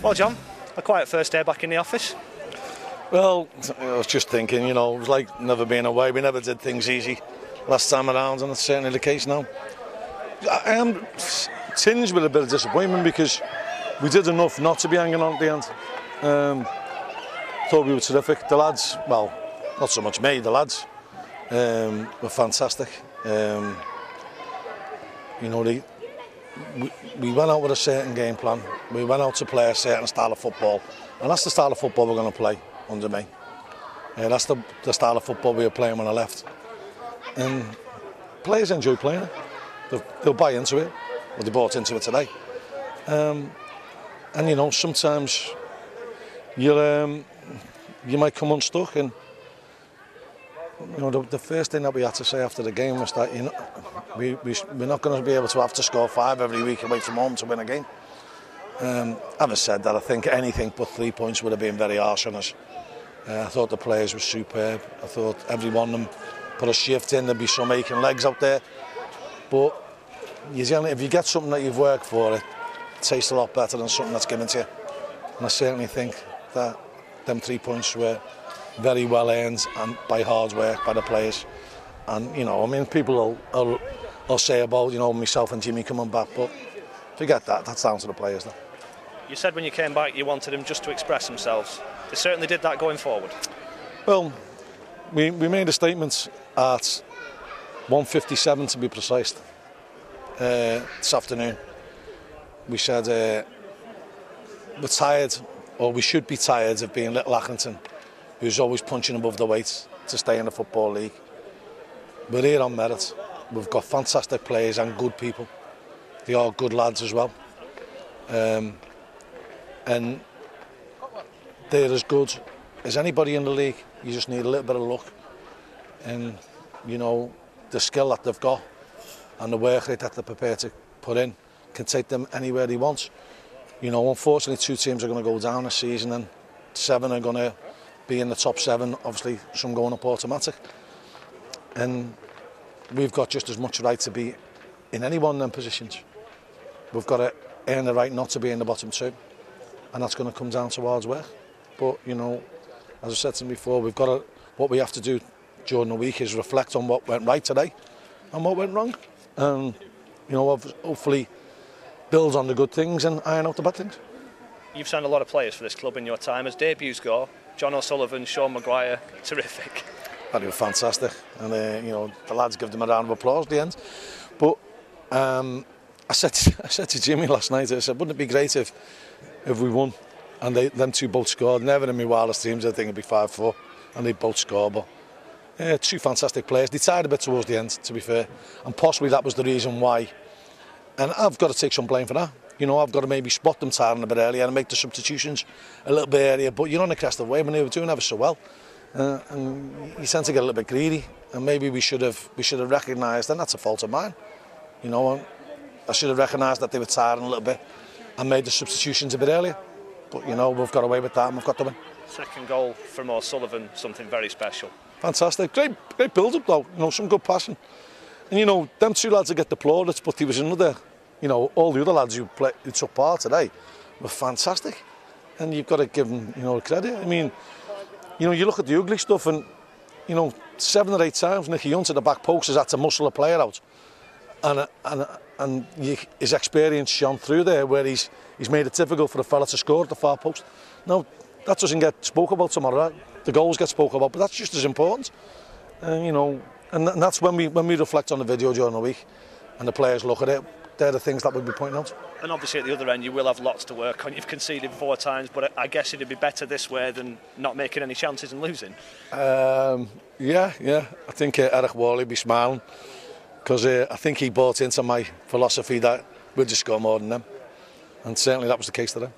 Well, John, a quiet first day back in the office. Well, I was just thinking, it was like never being away. We never did things easy last time around, and it's certainly the case now. I am tinged with a bit of disappointment because we did enough not to be hanging on at the end. Thought we were terrific. The lads, well, not so much me, the lads were fantastic. We went out with a certain game plan. We went out to play a certain style of football, and that's the style of football we're going to play under me. That's the style of football we were playing when I left. And players enjoy playing it. They'll buy into it, or they bought into it today. And sometimes you might come unstuck. And the first thing that we had to say after the game was that we're not going to be able to have to score 5 every week away from home to win a game. Having said that, I think anything but 3 points would have been very harsh on us. I thought the players were superb. I thought every one of them put a shift in. There'd be some aching legs out there. But if you get something that you've worked for, it tastes a lot better than something that's given to you. And I certainly think that them 3 points were very well earned and by hard work by the players. And people will say about myself and Jimmy coming back, but forget that. That's down to the players though. You said when you came back you wanted them just to express themselves. They certainly did that going forward. Well, we made a statement at 1:57 to be precise this afternoon. We said we're tired, or we should be tired of being Little Accrington, who's always punching above the weight to stay in the Football League. We're here on merit. We've got fantastic players and good people. They are good lads as well. And they're as good as anybody in the league. You just need a little bit of luck. And, the skill that they've got and the work rate that they're prepared to put in can take them anywhere they want. Unfortunately, 2 teams are going to go down this season and 7 are going to be in the top 7, obviously some going up automatic. And we've got just as much right to be in any one of them positions. We've got to earn the right not to be in the bottom 2, and that's going to come down to hard work. But as I said to them before, what we have to do during the week is reflect on what went right today and what went wrong, and hopefully build on the good things and iron out the bad things. You've signed a lot of players for this club in your time. As debuts go, John O'Sullivan, Sean Maguire, terrific. They were fantastic, and the lads give them a round of applause at the end. But I said to Jimmy last night, I said, wouldn't it be great if we won and them 2 both scored? Never in my wildest dreams I think it'd be 5-4 and they both score. But 2 fantastic players. They tired a bit towards the end, to be fair, and possibly that was the reason why. And I've got to take some blame for that. I've got to maybe spot them tiring a bit earlier and make the substitutions a little bit earlier. But you're on the crest of the wave when they were doing ever so well. And you tend to get a little bit greedy, and maybe we should have recognised, and that's a fault of mine. I should have recognised that they were tiring a little bit and made the substitutions a bit earlier. But we've got away with that and we've got to win. Second goal from O'Sullivan, something very special. Fantastic, great build-up though. Some good passing. And them 2 lads that get the plaudits, but there was another. All the other lads who took part today were fantastic, and you've got to give them credit. I mean, you look at the ugly stuff, and 7 or 8 times Nicky Hunt at the back post has had to muscle a player out, and his experience shone through there, where he's made it difficult for the fella to score at the far post. Now that doesn't get spoke about tomorrow. The goals get spoken about, but that's just as important. And that's when we reflect on the video during the week, and the players look at it. They're the things that we'll be pointing out. And obviously at the other end you will have lots to work on. You've conceded 4 times, but I guess it'd be better this way than not making any chances and losing. Yeah. I think Eric Worley be smiling, because I think he bought into my philosophy that we'll just score more than them. And certainly that was the case today.